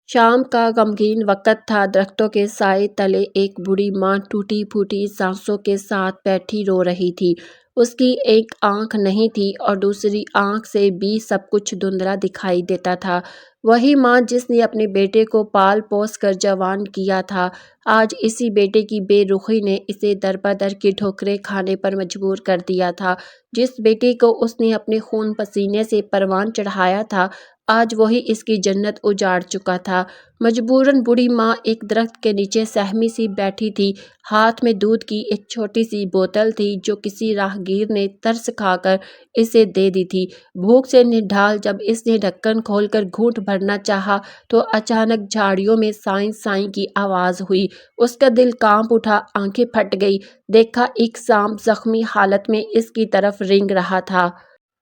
شام کا غمگین وقت تھا۔ درختوں کے سائے تلے ایک بوڑھی ماں ٹوٹی پھوٹی سانسوں کے ساتھ بیٹھی رو رہی تھی۔ اس کی ایک آنکھ نہیں تھی اور دوسری آنکھ سے بھی سب کچھ دھندلا دکھائی دیتا تھا۔ وہی ماں جس نے اپنے بیٹے کو پال پوس کر جوان کیا تھا، آج اسی بیٹے کی بے رخی نے اسے دربدر کی ٹھوکریں کھانے پر مجبور کر دیا تھا۔ جس بیٹے کو اس نے اپنے خون پسینے سے پروان چڑھایا تھا، آج وہی اس کی جنت اجاڑ چکا تھا۔ مجبوراً بوڑھی ماں ایک درخت کے نیچے سہمی سی بیٹھی تھی۔ ہاتھ میں دودھ کی ایک چھوٹی سی بوتل تھی جو کسی راہگیر نے ترس کھا کر اسے دے دی تھی۔ بھوک سے نڈھال جب اس نے ڈھکن کھول کر گھونٹ بھرنا چاہا تو اچانک جھاڑیوں میں سائیں سائیں کی آواز ہوئی۔ اس کا دل کانپ اٹھا، آنکھیں پھٹ گئی۔ دیکھا ایک سانپ زخمی حالت میں اس کی طرف رینگ رہا تھا۔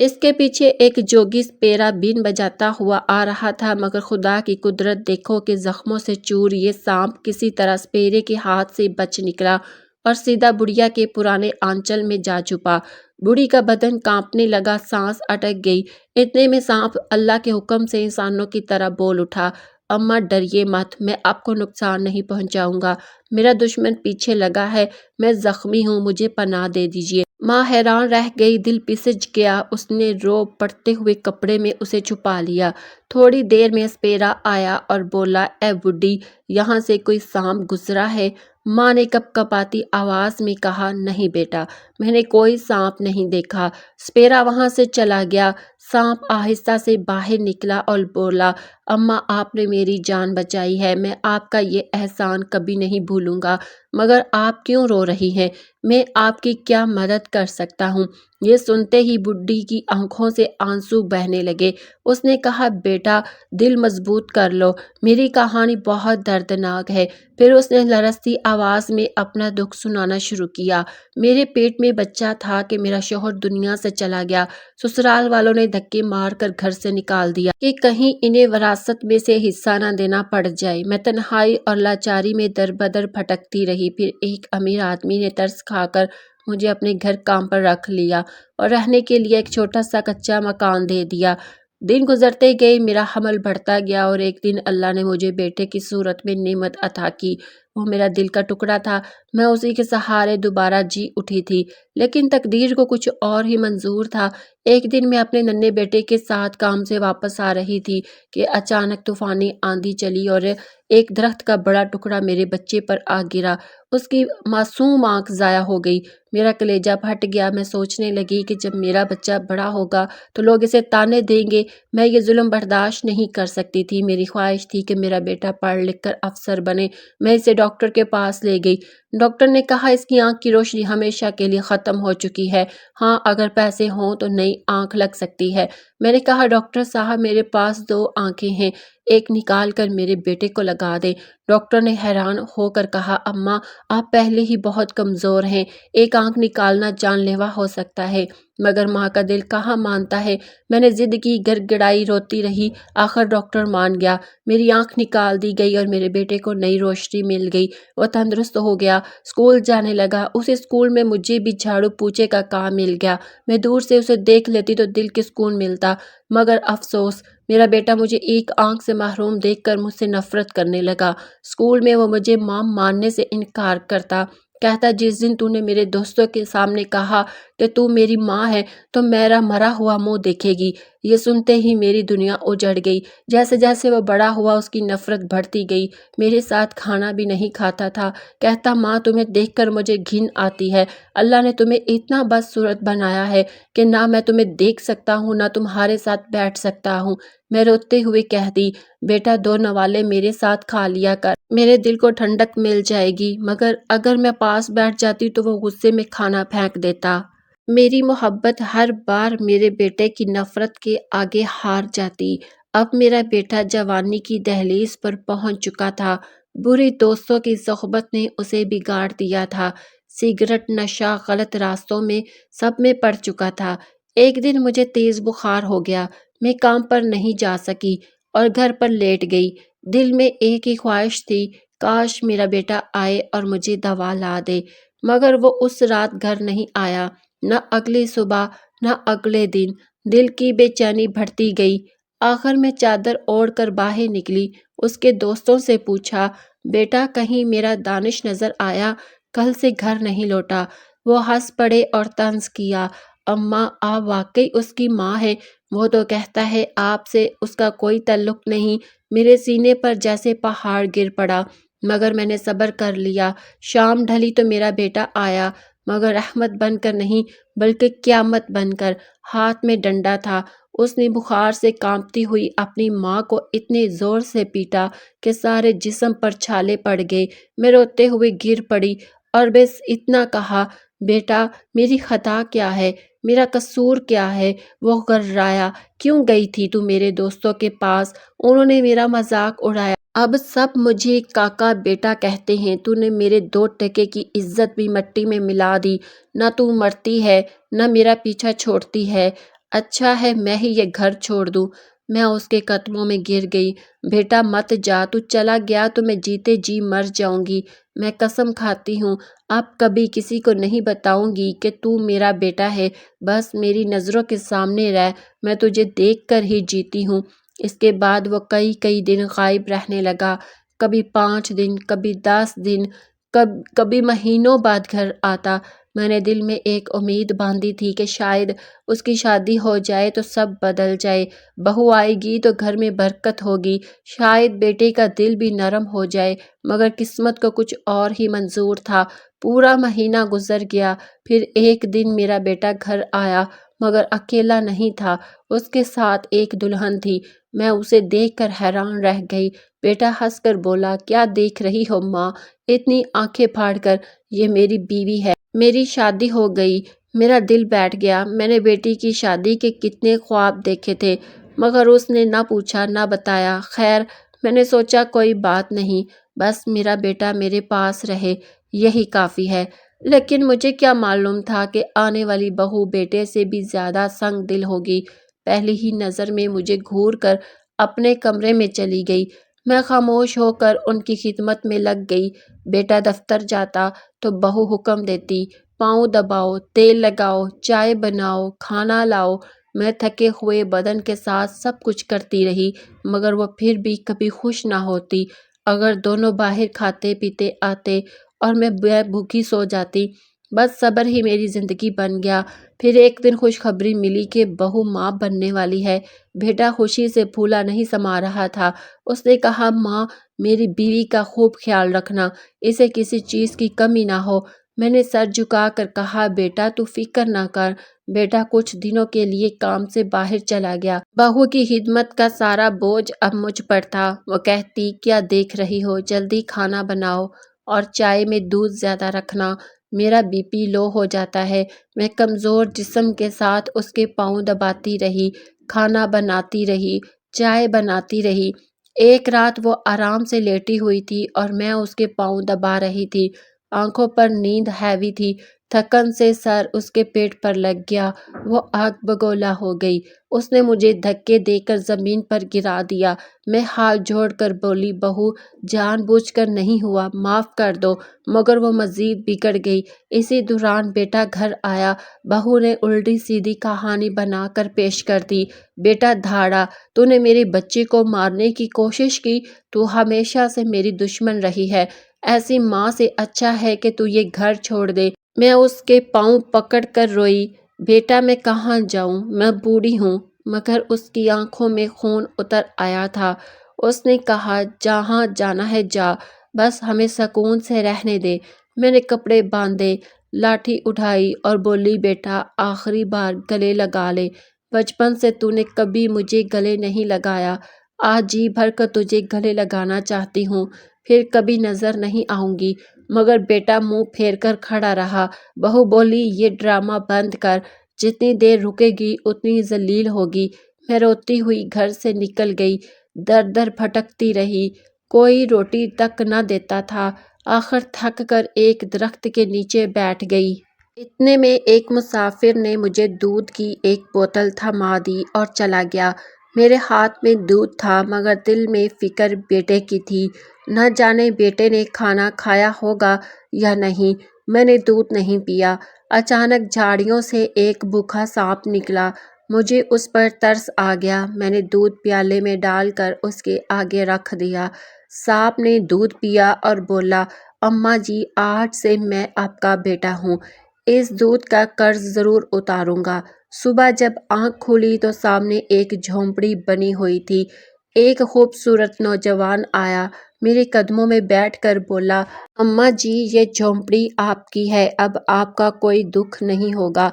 اس کے پیچھے ایک جوگی سپیرا بین بجاتا ہوا آ رہا تھا، مگر خدا کی قدرت دیکھو کہ زخموں سے چور یہ سانپ کسی طرح سپیرے کے ہاتھ سے بچ نکلا اور سیدھا بڑھیا کے پرانے آنچل میں جا چھپا۔ بوڑھی کا بدن کانپنے لگا، سانس اٹک گئی۔ اتنے میں سانپ اللہ کے حکم سے انسانوں کی طرح بول اٹھا، اماں ڈریے مت، میں آپ کو نقصان نہیں پہنچاؤں گا۔ میرا دشمن پیچھے لگا ہے، میں زخمی ہوں، مجھے پناہ دے دیجیے۔ ماں حیران رہ گئی، دل پسج گیا۔ اس نے رو پڑتے ہوئے کپڑے میں اسے چھپا لیا۔ تھوڑی دیر میں سپیرا آیا اور بولا، اے بڈھی، یہاں سے کوئی سانپ گزرا ہے؟ ماں نے کپ کپاتی آواز میں کہا، نہیں بیٹا، میں نے کوئی سانپ نہیں دیکھا۔ سپیرا وہاں سے چلا گیا۔ سانپ آہستہ سے باہر نکلا اور بولا، اماں آپ نے میری جان بچائی ہے، میں آپ کا یہ احسان کبھی نہیں بھولوں گا، مگر آپ کیوں رو رہی ہیں؟ میں آپ کی کیا مدد کر سکتا ہوں؟ یہ سنتے ہی بڈھی کی آنکھوں سے آنسو بہنے لگے۔ اس نے کہا، بیٹا دل مضبوط کر لو، میری کہانی بہت دردناک ہے۔ پھر اس نے لرزتی آواز میں اپنا دکھ سنانا شروع کیا۔ میرے پیٹ میں بچہ تھا کہ میرا شوہر دنیا سے چلا گیا۔ سسرال والوں نے دھکے مار کر گھر سے نکال دیا کہ کہیں انہیں وراثت میں سے حصہ نہ دینا پڑ جائے۔ میں تنہائی اور لاچاری میں دربدر بھٹکتی رہی۔ پھر ایک امیر آدمی نے ترس کھا کر مجھے اپنے گھر کام پر رکھ لیا اور رہنے کے لیے ایک چھوٹا سا کچا مکان دے دیا۔ دن گزرتے گئے، میرا حمل بڑھتا گیا اور ایک دن اللہ نے مجھے بیٹے کی صورت میں نعمت عطا کی۔ وہ میرا دل کا ٹکڑا تھا، میں اسی کے سہارے دوبارہ جی اٹھی تھی، لیکن تقدیر کو کچھ اور ہی منظور تھا۔ ایک دن میں اپنے ننھے بیٹے کے ساتھ کام سے واپس آ رہی تھی کہ اچانک طوفانی آندھی چلی اور ایک درخت کا بڑا ٹکڑا میرے بچے پر آ گرا۔ اس کی معصوم آنکھ ضائع ہو گئی۔ میرا کلیجہ پھٹ گیا۔ میں سوچنے لگی کہ جب میرا بچہ بڑا ہوگا تو لوگ اسے تانے دیں گے۔ میں یہ ظلم برداشت نہیں کر سکتی تھی۔ میری خواہش تھی کہ میرا بیٹا پڑھ لکھ کر افسر بنے۔ میں اسے ڈاکٹر کے پاس لے گئی۔ ڈاکٹر نے کہا، اس کی آنکھ کی روشنی ہمیشہ کے لیے ختم ہو چکی ہے، ہاں اگر پیسے ہوں تو نئی آنکھ لگ سکتی ہے۔ میں نے کہا، ڈاکٹر صاحب میرے پاس 2 آنکھیں ہیں، ایک نکال کر میرے بیٹے کو لگا دیں۔ ڈاکٹر نے حیران ہو کر کہا، اماں آپ پہلے ہی بہت کمزور ہیں، ایک آنکھ نکالنا جان لیوا ہو سکتا ہے۔ مگر ماں کا دل کہاں مانتا ہے۔ میں نے ضد کی، گڑگڑائی، روتی رہی، آخر ڈاکٹر مان گیا۔ میری آنکھ نکال دی گئی اور میرے بیٹے کو نئی روشنی مل گئی۔ وہ تندرست ہو گیا، اسکول جانے لگا۔ اس اسکول میں مجھے بھی جھاڑو پوچھے کا کام مل گیا۔ میں دور سے اسے دیکھ لیتی تو دل کو سکون ملتا، مگر افسوس، میرا بیٹا مجھے ایک آنکھ سے محروم دیکھ کر مجھ سے نفرت کرنے لگا۔ اسکول میں وہ مجھے ماں ماننے سے انکار کرتا، کہتا، جس دن تو نے میرے دوستوں کے سامنے کہا کہ تو میری ماں ہے تو میرا مرا ہوا منہ دیکھے گی۔ یہ سنتے ہی میری دنیا اجڑ گئی۔ جیسے جیسے وہ بڑا ہوا اس کی نفرت بڑھتی گئی۔ میرے ساتھ کھانا بھی نہیں کھاتا تھا، کہتا، ماں تمہیں دیکھ کر مجھے گھن آتی ہے، اللہ نے تمہیں اتنا بدصورت بنایا ہے کہ نہ میں تمہیں دیکھ سکتا ہوں نہ تمہارے ساتھ بیٹھ سکتا ہوں۔ میں روتے ہوئے کہتی، بیٹا 2 نوالے میرے ساتھ کھا لیا کر، میرے دل کو ٹھنڈک مل جائے گی۔ مگر اگر میں پاس بیٹھ جاتی تو وہ غصے میں کھانا پھینک دیتا۔ میری محبت ہر بار میرے بیٹے کی نفرت کے آگے ہار جاتی۔ اب میرا بیٹا جوانی کی دہلیز پر پہنچ چکا تھا۔ بری دوستوں کی صحبت نے اسے بگاڑ دیا تھا۔ سگریٹ، نشہ، غلط راستوں میں سب میں پڑ چکا تھا۔ ایک دن مجھے تیز بخار ہو گیا، میں کام پر نہیں جا سکی اور گھر پر لیٹ گئی۔ دل میں ایک ہی خواہش تھی، کاش میرا بیٹا آئے اور مجھے دوا لا دے، مگر وہ اس رات گھر نہیں آیا، نہ اگلی صبح نہ اگلے دن۔ دل کی بے چینی بڑھتی گئی۔ آخر میں چادر اوڑھ کر باہر نکلی۔ اس کے دوستوں سے پوچھا، بیٹا کہیں میرا دانش نظر آیا؟ کل سے گھر نہیں لوٹا۔ وہ ہنس پڑے اور طنز کیا، اماں آپ واقعی اس کی ماں ہیں؟ وہ تو کہتا ہے آپ سے اس کا کوئی تعلق نہیں۔ میرے سینے پر جیسے پہاڑ گر پڑا، مگر میں نے صبر کر لیا۔ شام ڈھلی تو میرا بیٹا آیا، مگر رحمت بن کر نہیں بلکہ قیامت بن کر۔ ہاتھ میں ڈنڈا تھا۔ اس نے بخار سے کانپتی ہوئی اپنی ماں کو اتنے زور سے پیٹا کہ سارے جسم پر چھالے پڑ گئے۔ میں روتے ہوئے گر پڑی اور بس اتنا کہا، بیٹا میری خطا کیا ہے؟ میرا قصور کیا ہے؟ وہ گھررایا، کیوں گئی تھی تو میرے دوستوں کے پاس؟ انہوں نے میرا مذاق اڑایا۔ اب سب مجھے کاکا بیٹا کہتے ہیں۔ تو نے میرے 2 ٹکے کی عزت بھی مٹی میں ملا دی۔ نہ تو مرتی ہے نہ میرا پیچھا چھوڑتی ہے۔ اچھا ہے میں ہی یہ گھر چھوڑ دوں۔ میں اس کے قدموں میں گر گئی۔ بیٹا مت جا، تو چلا گیا تو میں جیتے جی مر جاؤں گی۔ میں قسم کھاتی ہوں اب کبھی کسی کو نہیں بتاؤں گی کہ تو میرا بیٹا ہے۔ بس میری نظروں کے سامنے رہ، میں تجھے دیکھ کر ہی جیتی ہوں۔ اس کے بعد وہ کئی دن غائب رہنے لگا، کبھی 5 دن، کبھی 10 دن، کبھی مہینوں بعد گھر آتا۔ میں نے دل میں ایک امید باندھی تھی کہ شاید اس کی شادی ہو جائے تو سب بدل جائے، بہو آئے گی تو گھر میں برکت ہوگی، شاید بیٹے کا دل بھی نرم ہو جائے، مگر قسمت کو کچھ اور ہی منظور تھا۔ پورا مہینہ گزر گیا، پھر ایک دن میرا بیٹا گھر آیا، مگر اکیلا نہیں تھا، اس کے ساتھ ایک دلہن تھی۔ میں اسے دیکھ کر حیران رہ گئی۔ بیٹا ہنس کر بولا، کیا دیکھ رہی ہو ماں اتنی آنکھیں پھاڑ کر؟ یہ میری بیوی ہے، میری شادی ہو گئی۔ میرا دل بیٹھ گیا۔ میں نے بیٹی کی شادی کے کتنے خواب دیکھے تھے، مگر اس نے نہ پوچھا نہ بتایا۔ خیر، میں نے سوچا کوئی بات نہیں، بس میرا بیٹا میرے پاس رہے، یہی کافی ہے۔ لیکن مجھے کیا معلوم تھا کہ آنے والی بہو بیٹے سے بھی زیادہ سنگ دل ہوگی۔ پہلی ہی نظر میں مجھے گھور کر اپنے کمرے میں چلی گئی۔ میں خاموش ہو کر ان کی خدمت میں لگ گئی۔ بیٹا دفتر جاتا تو بہو حکم دیتی، پاؤں دباؤ، تیل لگاؤ، چائے بناؤ، کھانا لاؤ۔ میں تھکے ہوئے بدن کے ساتھ سب کچھ کرتی رہی، مگر وہ پھر بھی کبھی خوش نہ ہوتی۔ اگر دونوں باہر کھاتے پیتے آتے اور میں بھوکی سو جاتی، بس صبر ہی میری زندگی بن گیا۔ پھر ایک دن خوشخبری ملی کہ بہو ماں بننے والی ہے۔ بیٹا خوشی سے پھولا نہیں سما رہا تھا۔ اس نے کہا، ماں میری بیوی کا خوب خیال رکھنا، اسے کسی چیز کی کمی نہ ہو۔ میں نے سر جھکا کر کہا، بیٹا تو فکر نہ کر۔ بیٹا کچھ دنوں کے لیے کام سے باہر چلا گیا۔ بہو کی خدمت کا سارا بوجھ اب مجھ پر تھا۔ وہ کہتی، کیا دیکھ رہی ہو، جلدی کھانا بناؤ اور چائے میں دودھ زیادہ رکھنا، میرا بی پی لو ہو جاتا ہے۔ میں کمزور جسم کے ساتھ اس کے پاؤں دباتی رہی، کھانا بناتی رہی، چائے بناتی رہی۔ ایک رات وہ آرام سے لیٹی ہوئی تھی اور میں اس کے پاؤں دبا رہی تھی۔ آنکھوں پر نیند ہیوی تھی، تھکن سے سر اس کے پیٹ پر لگ گیا۔ وہ آگ بگولا ہو گئی۔ اس نے مجھے دھکے دے کر زمین پر گرا دیا۔ میں ہاتھ جوڑ کر بولی، بہو جان بوجھ کر نہیں ہوا، معاف کر دو۔ مگر وہ مزید بگڑ گئی۔ اسی دوران بیٹا گھر آیا۔ بہو نے الٹی سیدھی کہانی بنا کر پیش کر دی۔ بیٹا دھاڑا، تو نے میرے بچے کو مارنے کی کوشش کی، تو ہمیشہ سے میری دشمن رہی ہے۔ ایسی ماں سے اچھا ہے کہ تو یہ گھر چھوڑ دے۔ میں اس کے پاؤں پکڑ کر روئی، بیٹا میں کہاں جاؤں، میں بوڑھی ہوں۔ مگر اس کی آنکھوں میں خون اتر آیا تھا۔ اس نے کہا، جہاں جانا ہے جا، بس ہمیں سکون سے رہنے دے۔ میں نے کپڑے باندھے، لاٹھی اٹھائی اور بولی، بیٹا آخری بار گلے لگا لے، بچپن سے تو نے کبھی مجھے گلے نہیں لگایا، آج جی بھر کر تجھے گلے لگانا چاہتی ہوں، پھر کبھی نظر نہیں آؤں گی۔ مگر بیٹا منہ پھیر کر کھڑا رہا۔ بہو بولی، یہ ڈرامہ بند کر، جتنی دیر رکے گی اتنی ذلیل ہوگی۔ میں روتی ہوئی گھر سے نکل گئی، در در بھٹکتی رہی، کوئی روٹی تک نہ دیتا تھا۔ آخر تھک کر ایک درخت کے نیچے بیٹھ گئی۔ اتنے میں ایک مسافر نے مجھے دودھ کی ایک بوتل تھما دی اور چلا گیا۔ میرے ہاتھ میں دودھ تھا، مگر دل میں فکر بیٹے کی تھی۔ نہ جانے بیٹے نے کھانا کھایا ہوگا یا نہیں۔ میں نے دودھ نہیں پیا۔ اچانک جھاڑیوں سے ایک بھوکا سانپ نکلا۔ مجھے اس پر ترس آ گیا۔ میں نے دودھ پیالے میں ڈال کر اس کے آگے رکھ دیا۔ سانپ نے دودھ پیا اور بولا، اماں جی آج سے میں آپ کا بیٹا ہوں، اس دودھ کا قرض ضرور اتاروں گا۔ صبح جب آنکھ کھلی تو سامنے ایک جھونپڑی بنی ہوئی تھی۔ ایک خوبصورت نوجوان آیا، میرے قدموں میں بیٹھ کر بولا، اماں جی یہ جھونپڑی آپ کی ہے، اب آپ کا کوئی دکھ نہیں ہوگا۔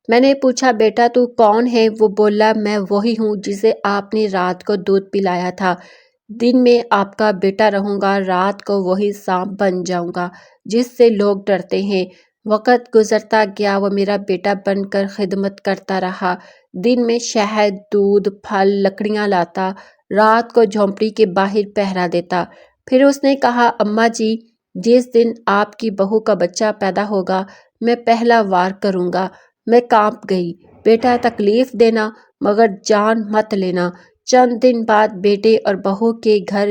میں نے پوچھا، بیٹا تو کون ہے؟ وہ بولا، میں وہی ہوں جسے آپ نے رات کو دودھ پلایا تھا۔ دن میں آپ کا بیٹا رہوں گا، رات کو وہی سانپ بن جاؤں گا جس سے لوگ ڈرتے ہیں۔ وقت گزرتا گیا، وہ میرا بیٹا بن کر خدمت کرتا رہا۔ دن میں شہد، دودھ، پھل، لکڑیاں لاتا، رات کو جھونپڑی کے باہر پہرا دیتا۔ پھر اس نے کہا، اماں جی جس دن آپ کی بہو کا بچہ پیدا ہوگا میں پہلا وار کروں گا۔ میں کانپ گئی، بیٹا تکلیف دینا مگر جان مت لینا۔ چند دن بعد بیٹے اور بہو کے گھر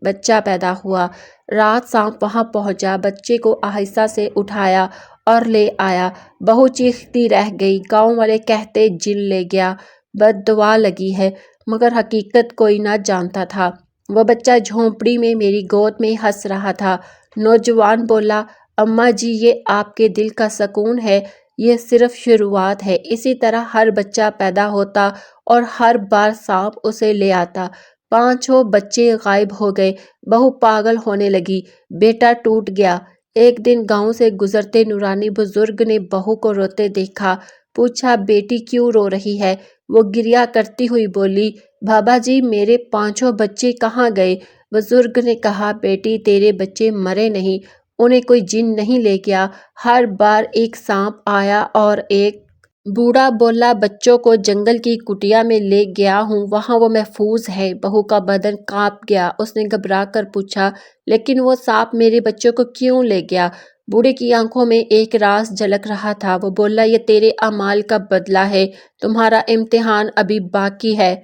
بچہ پیدا ہوا۔ رات سانپ وہاں پہنچا، بچے کو آہستہ سے اٹھایا اور لے آیا۔ بہو چیختی رہ گئی، گاؤں والے کہتے جن لے گیا، بد دعا لگی ہے، مگر حقیقت کوئی نہ جانتا تھا۔ وہ بچہ جھونپڑی میں میری گود میں ہنس رہا تھا۔ نوجوان بولا، اماں جی یہ آپ کے دل کا سکون ہے، یہ صرف شروعات ہے، اسی طرح ہر بچہ پیدا ہوتا اور ہر بار سانپ اسے لے آتا۔ پانچوں بچے غائب ہو گئے، بہو پاگل ہونے لگی، بیٹا ٹوٹ گیا۔ ایک دن گاؤں سے گزرتے نورانی بزرگ نے بہو کو روتے دیکھا، پوچھا، بیٹی کیوں رو رہی ہے؟ وہ گریہ کرتی ہوئی بولی، بابا جی میرے پانچوں بچے کہاں گئے؟ بزرگ نے کہا، بیٹی تیرے بچے مرے نہیں، انہیں کوئی جن نہیں لے گیا، ہر بار ایک سانپ آیا اور ایک بوڑھا بولا بچوں کو جنگل کی کٹیا میں لے گیا ہوں، وہاں وہ محفوظ ہے۔ بہو کا بدن کانپ گیا، اس نے گھبرا کر پوچھا، لیکن وہ سانپ میرے بچوں کو کیوں لے گیا؟ بوڑھے کی آنکھوں میں ایک راز جھلک رہا تھا، وہ بولا، یہ تیرے اعمال کا بدلہ ہے، تمہارا امتحان ابھی باقی ہے۔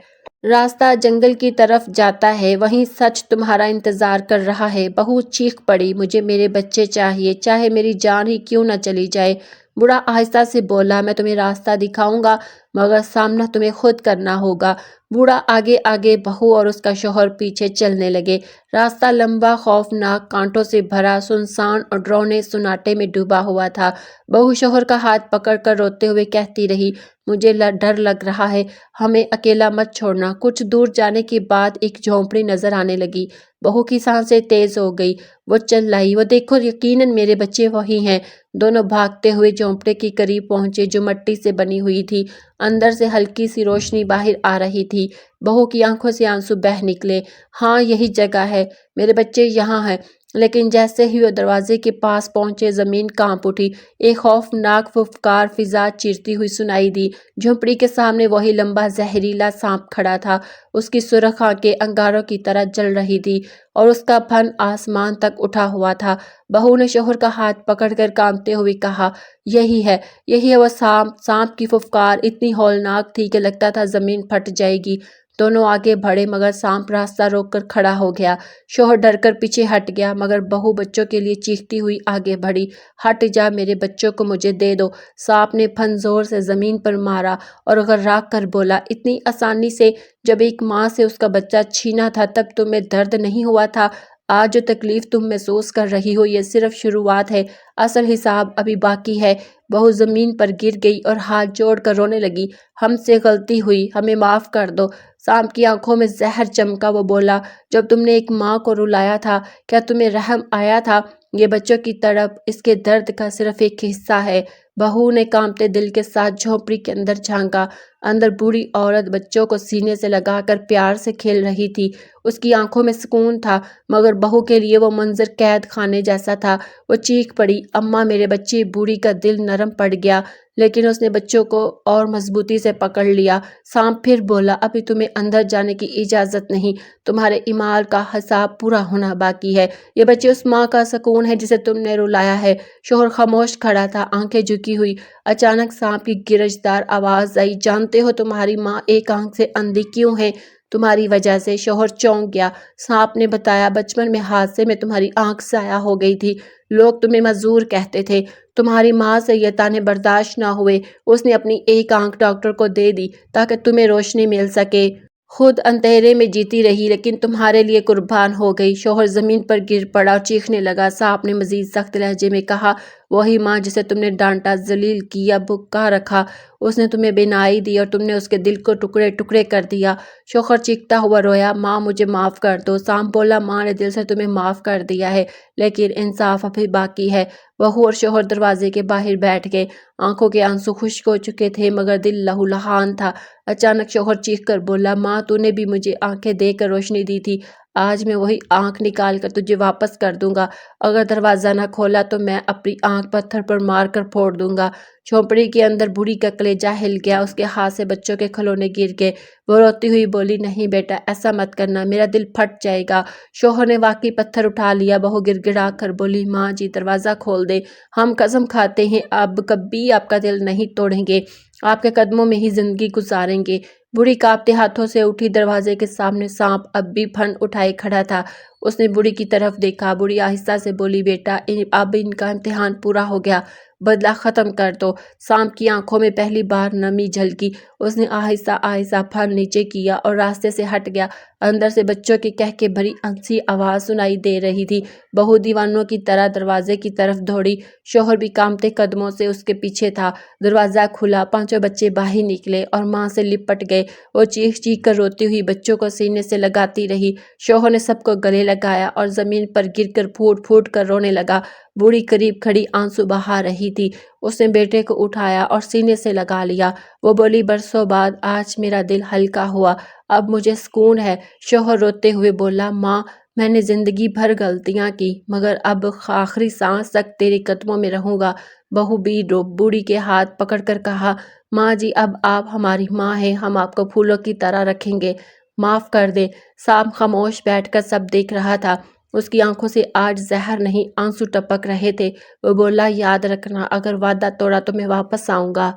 راستہ جنگل کی طرف جاتا ہے، وہیں سچ تمہارا انتظار کر رہا ہے۔ بہو چیخ پڑی، مجھے میرے بچے چاہیے، چاہے میری جان ہی کیوں نہ چلی جائے۔ بوڑھا آہستہ سے بولا، میں تمہیں راستہ دکھاؤں گا مگر سامنا تمہیں خود کرنا ہوگا۔ بوڑھا آگے آگے، بہو اور اس کا شوہر پیچھے چلنے لگے۔ راستہ لمبا، خوفناک، کانٹوں سے بھرا، سنسان اور ڈراؤنے سناٹے میں ڈوبا ہوا تھا۔ بہو شوہر کا ہاتھ پکڑ کر روتے ہوئے کہتی رہی، مجھے ڈر لگ رہا ہے، ہمیں اکیلا مت چھوڑنا۔ کچھ دور جانے کے بعد ایک جھونپڑی نظر آنے لگی۔ بہو کی سانسیں تیز ہو گئی، وہ چلائی، وہ دیکھو یقیناً میرے بچے وہی ہیں۔ دونوں بھاگتے ہوئے جھونپڑی کے قریب پہنچے جو مٹی سے بنی ہوئی تھی، اندر سے ہلکی سی روشنی باہر آ رہی تھی۔ بہو کی آنکھوں سے آنسو بہہ نکلے، ہاں یہی جگہ ہے، میرے بچے یہاں ہیں۔ لیکن جیسے ہی وہ دروازے کے پاس پہنچے زمین کانپ اٹھی، ایک خوفناک پھفکار فضا چیرتی ہوئی سنائی دی۔ جھونپڑی کے سامنے وہی لمبا زہریلا سانپ کھڑا تھا، اس کی سرخ آنکھیں انگاروں کی طرح جل رہی تھی اور اس کا پھن آسمان تک اٹھا ہوا تھا۔ بہو نے شوہر کا ہاتھ پکڑ کر کانپتے ہوئے کہا، یہی ہے وہ سانپ۔ سانپ کی پھفکار اتنی ہولناک تھی کہ لگتا تھا زمین پھٹ جائے گی۔ دونوں آگے بڑھے مگر سانپ راستہ روک کر کھڑا ہو گیا۔ شوہر ڈر کر پیچھے ہٹ گیا مگر بہو بچوں کے لیے چیختی ہوئی آگے بڑھی، ہٹ جا، میرے بچوں کو مجھے دے دو۔ سانپ نے پھن زور سے زمین پر مارا اور غرا کر بولا، اتنی آسانی سے؟ جب ایک ماں سے اس کا بچہ چھینا تھا تب تمہیں درد نہیں ہوا تھا؟ آج جو تکلیف تم محسوس کر رہی ہو یہ صرف شروعات ہے، اصل حساب ابھی باقی ہے۔ بہو زمین پر گر گئی اور ہاتھ جوڑ کر رونے لگی، ہم سے غلطی ہوئی، ہمیں معاف کر دو۔ سانپ کی آنکھوں میں زہر چمکا، وہ بولا، جب تم نے ایک ماں کو رلایا تھا کیا تمہیں رحم آیا تھا؟ یہ بچوں کی تڑپ، اس کے درد کا صرف ایک حصہ ہے۔ بہو نے کانپتے دل کے ساتھ جھونپڑی کے اندر جھانکا۔ اندر بوڑھی عورت بچوں کو سینے سے لگا کر پیار سے کھیل رہی تھی، اس کی آنکھوں میں سکون تھا مگر بہو کے لیے وہ منظر قید خانے جیسا تھا۔ وہ چیخ پڑی، اماں میرے بچے۔ بوڑھی کا دل نرم پڑ گیا لیکن اس نے بچوں کو اور مضبوطی سے پکڑ لیا۔ سانپ پھر بولا، ابھی تمہیں اندر جانے کی اجازت نہیں، تمہارے اعمال کا حساب پورا ہونا باقی ہے۔ یہ بچے اس ماں کا سکون ہے جسے تم نے رلایا ہے۔ شوہر خاموش کھڑا تھا، آنکھیں جھکی ہوئی۔ اچانک سانپ کی گرجدار آواز آئی، جانتے ہو تمہاری ماں ایک آنکھ سے اندھی کیوں ہے؟ تمہاری وجہ سے شوہر چونک گیا۔ سانپ نے بتایا بچپن میں حادثے میں تمہاری آنکھ ضائع ہو گئی تھی، لوگ تمہیں معذور کہتے تھے۔ تمہاری ماں سے یہ طعنے برداشت نہ ہوئے، اس نے اپنی ایک آنکھ ڈاکٹر کو دے دی تاکہ تمہیں روشنی مل سکے۔ خود اندھیرے میں جیتی رہی لیکن تمہارے لیے قربان ہو گئی۔ شوہر زمین پر گر پڑا اور چیخنے لگا۔ سانپ نے مزید سخت لہجے میں کہا، وہی ماں جسے تم نے ڈانٹا، ذلیل کیا، بھوکا رکھا، اس نے تمہیں بینائی دی اور تم نے اس کے دل کو ٹکڑے ٹکڑے کر دیا۔ شوہر چیختا ہوا رویا، ماں مجھے معاف کر دو۔ سانپ بولا، ماں نے دل سے تمہیں معاف کر دیا ہے لیکن انصاف ابھی باقی ہے۔ بہو اور شوہر دروازے کے باہر بیٹھ گئے۔ آنکھوں کے آنسو خشک ہو چکے تھے مگر دل لہولہان تھا۔ اچانک شوہر چیخ کر بولا، ماں تو نے بھی مجھے آنکھیں دے کر روشنی دی تھی، آج میں وہی آنکھ نکال کر تجھے واپس کر دوں گا۔ اگر دروازہ نہ کھولا تو میں اپنی آنکھ پتھر پر مار کر پھوڑ دوں گا۔ جھونپڑی کے اندر بوڑھی کا کلیجہ ہل گیا، اس کے ہاتھ سے بچوں کے کھلونے گر گئے۔ وہ روتی ہوئی بولی، نہیں بیٹا ایسا مت کرنا، میرا دل پھٹ جائے گا۔ شوہر نے واقعی پتھر اٹھا لیا۔ بہو گڑ گڑا کر بولی، ماں جی دروازہ کھول دیں، ہم قسم کھاتے ہیں اب کبھی آپ کا دل نہیں توڑیں گے، آپ کے قدموں میں ہی زندگی گزاریں گے۔ بوڑھی کانپتے ہاتھوں سے اٹھی، دروازے کے سامنے سانپ اب بھی پھن اٹھائے کھڑا تھا۔ اس نے بوڑھی کی طرف دیکھا۔ بوڑھی آہستہ سے بولی، بیٹا اب ان کا امتحان پورا ہو گیا، بدلہ ختم کر دو۔ سانپ کی آنکھوں میں پہلی بار نمی جھلکی۔ اس نے آہستہ آہستہ پھن نیچے کیا اور راستے سے ہٹ گیا۔ اندر سے بچوں کی کہکے بھری ہنسی آواز سنائی دے رہی تھی۔ بہو دیوانوں کی طرح دروازے کی طرف دوڑی، شوہر بھی کانپتے قدموں سے اس کے پیچھے تھا۔ دروازہ کھلا، پانچوں بچے باہر نکلے اور ماں سے لپٹ گئے۔ وہ چیخ چیخ کر روتی ہوئی بچوں کو سینے سے لگاتی رہی۔ شوہر نے سب کو گلے لگایا اور زمین پر گر کر پھوٹ پھوٹ کر رونے لگا۔ بوڑھی قریب کھڑی آنسو بہا رہی تھی۔ اس نے بیٹے کو اٹھایا اور سینے سے لگا لیا۔ وہ بولی، برسوں بعد آج میرا دل ہلکا ہوا، اب مجھے سکون ہے۔ شوہر روتے ہوئے بولا، ماں میں نے زندگی بھر غلطیاں کی مگر اب آخری سانس تک تیرے قدموں میں رہوں گا۔ بہو بھی بوڑھی کے ہاتھ پکڑ کر کہا، ماں جی اب آپ ہماری ماں ہیں، ہم آپ کو پھولوں کی طرح رکھیں گے، معاف کر دیں۔ سانپ خاموش بیٹھ کر سب دیکھ رہا تھا۔ اس کی آنکھوں سے آج زہر نہیں آنسو ٹپک رہے تھے۔ وہ بولا، یاد رکھنا اگر وعدہ توڑا تو میں واپس آؤں گا۔